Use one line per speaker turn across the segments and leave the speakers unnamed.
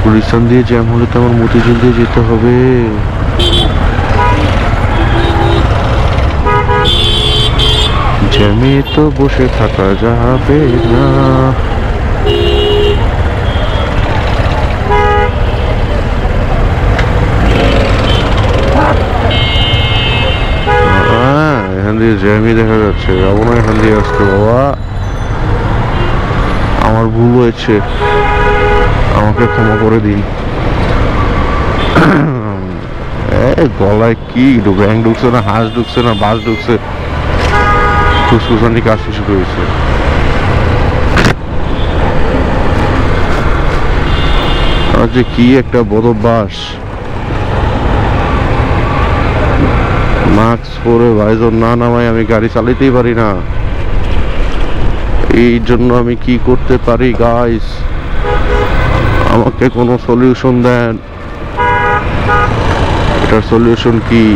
গুলিস্তান দিয়ে জ্যাম হলে তো আমার মতিঝিল দিয়ে যেতে হবে। জ্যামে তো বসে থাকা যাবে না। এখান দিয়ে জ্যামই দেখা যাচ্ছে, যাবো না এখান দিয়ে আসতে বাবা, আমার ভুল হয়েছে, আমাকে ক্ষমা করে দিন। গলায় কি ব্যাং ঢুকছে না, হাঁস ঢুকছে না, বাস ঢুকছে, ফুসফুসানি কাজ শুরু হয়েছে। আর যে কি একটা বদভ্যাস, মাস্ক পরে ভাইজন না নামাই আমি গাড়ি চালাতেই পারি না। এই জন্য আমি কি করতে পারি গাইস, আমাকে কোনো সলিউশন দেন। এটার সলিউশন কি?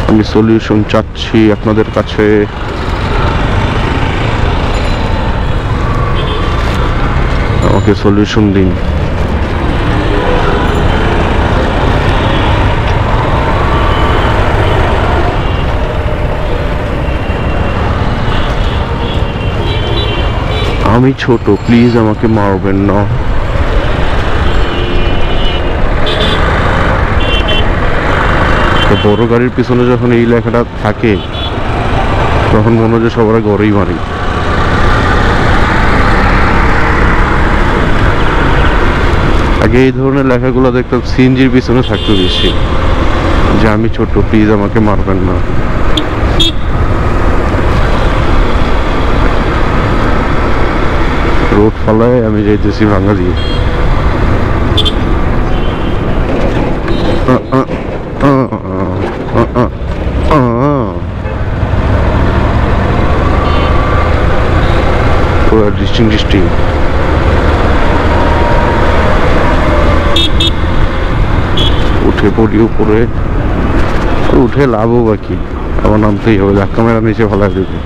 আমি সলিউশন চাচ্ছি আপনাদের কাছে। আমাকে সলিউশন দিন। আমি ছোট, প্লিজ আমাকে মারবেন না। বড় গাড়ির পিছনে যখন এই লেখাটা থাকে তখন মনে হয় যে সবার গড়েই মারি। আগে এই ধরনের লেখাগুলো দেখতাম সিএনজির পিছনে থাকতো বেশি, যে আমি ছোট, প্লিজ আমাকে মারবেন না। রোড ফালায় আমি যাইতেছি ভাঙ্গা দিয়ে। ডিস্টিং উঠে পড়ি উপরে, উঠে লাভও বাকি, আবার নামতেই হবে, ধাক্কা মেরা নিচে ফেলা দেবে।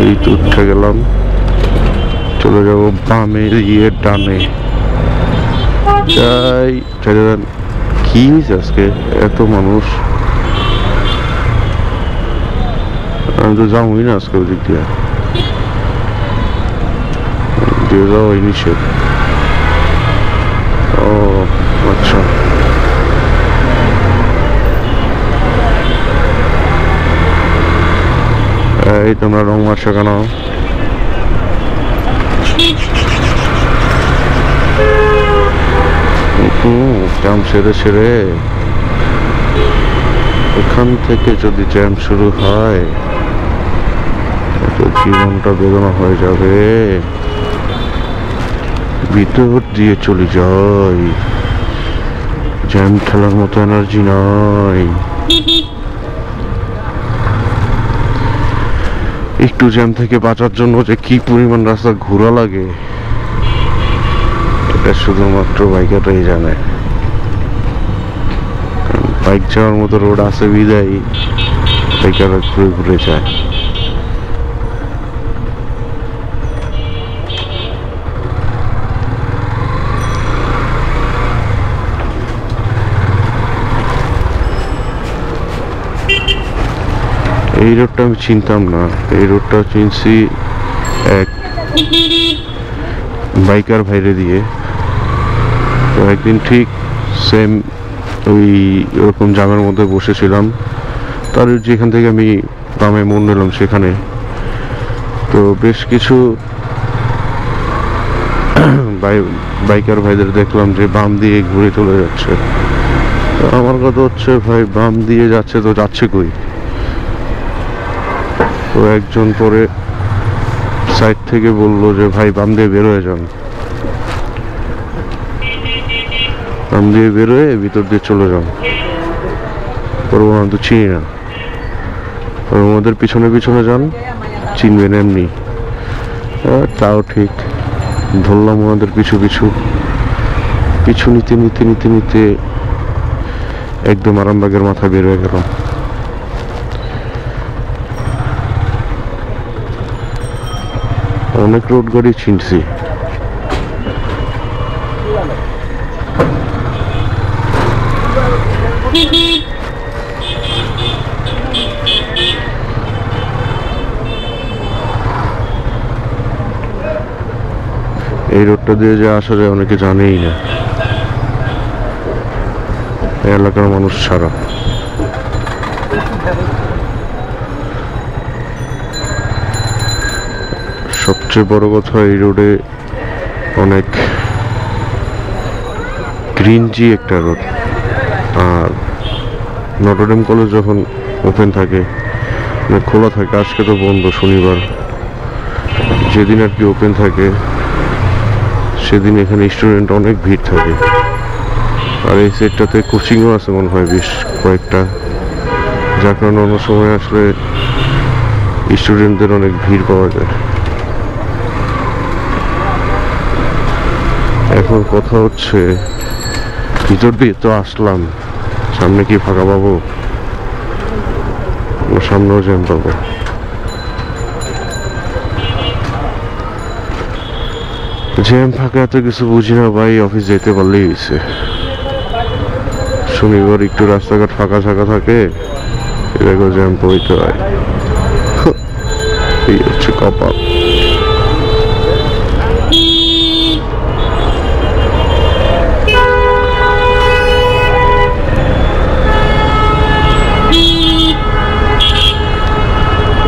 এই তো উঠে গেলাম, চলে যাবো বামে গিয়ে ডানে। যাই কি হয়েছে আজকে এত মানুষ? আমি তো যাবোই না আজকে ওদিক দিয়ে যাওয়া নিষেধ। ও আচ্ছা, এই তোমরা রং মারছো কেন? জ্যাম সেরে এখান থেকে যদি জ্যাম শুরু হয় তো জীবনটা বেদনা হয়ে যাবে। ভিতর দিয়ে চলে যাই, জ্যাম ঠেলার মতো এনার্জি নাই। একটু জ্যাম থেকে বাঁচার জন্য যে কি পরিমাণ রাস্তা ঘোরা লাগে এটা শুধুমাত্র বাইকাররাই জানে। বাইক যাওয়ার মতো রোড আছে বিদায় বাইকাররা ঘুরে ঘুরে যায়। এই রোডটা আমি চিনতাম না, এই রোডটা চিনছি এক বাইকার ভাইরে দিয়ে। তো একদিন ঠিক সেম ওই ওরকম জামের মধ্যে বসেছিলাম, তার যেখান থেকে আমি বামে মন নিলাম সেখানে। তো বেশ কিছু বাইকার ভাইদের দেখলাম যে বাম দিয়ে ঘুরে চলে যাচ্ছে। তো আমার কথা হচ্ছে, ভাই বাম দিয়ে যাচ্ছে তো যাচ্ছে কই? তো একজন পরে সাইড থেকে বললো যে ভাই বাম দিয়ে বের হয়ে যান। বাম দিয়ে বেরোয় ভিতর দিয়ে চলে যান। করবো না তো চিনি না, ওদের পিছনে পিছনে যান, চিনবেন এমনি। তাও ঠিক। ধরলাম ওনাদের পিছু পিছু পিছু নিতে নিতে নিতে নিতে একদম আরামবাগের মাথা বের হয়ে গেলাম। অনেক রোড গাড়ি চিনছি। এই রোডটা দিয়ে যে আসা যায় অনেকে জানেই না, এই এলাকার মানুষ ছাড়া। সবচেয়ে বড় কথা, এই রোডে অনেক গ্রিনজি একটা রোড। আর নটরডেম কলেজ যখন ওপেন থাকে, মানে খোলা থাকে, আজকে তো বন্ধ শনিবার, যেদিন আর কি ওপেন থাকে সেদিন এখানে স্টুডেন্ট অনেক ভিড় থাকে। আর এই সেটটাতে কোচিংও আছে মনে হয় বেশ কয়েকটা, যার কারণে অন্য সময় আসলে স্টুডেন্টদের অনেক ভিড় পাওয়া যায়। এখন কথা হচ্ছে, ভিতর দিয়ে তো আসলাম, সামনে কি ফাঁকা পাবো? সামনেও জ্যাম পাবো। জ্যাম ফাঁকা এত কিছু বুঝি না ভাই, অফিস যেতে পারলেই হয়েছে। শনিবার একটু রাস্তাঘাট ফাঁকা ফাঁকা থাকে, এরকম জ্যাম পড়তে হয়। এই হচ্ছে কপাল।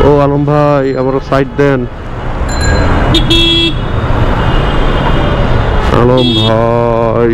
ও আলম ভাই, আমার সাইড দেন। আলম ভাই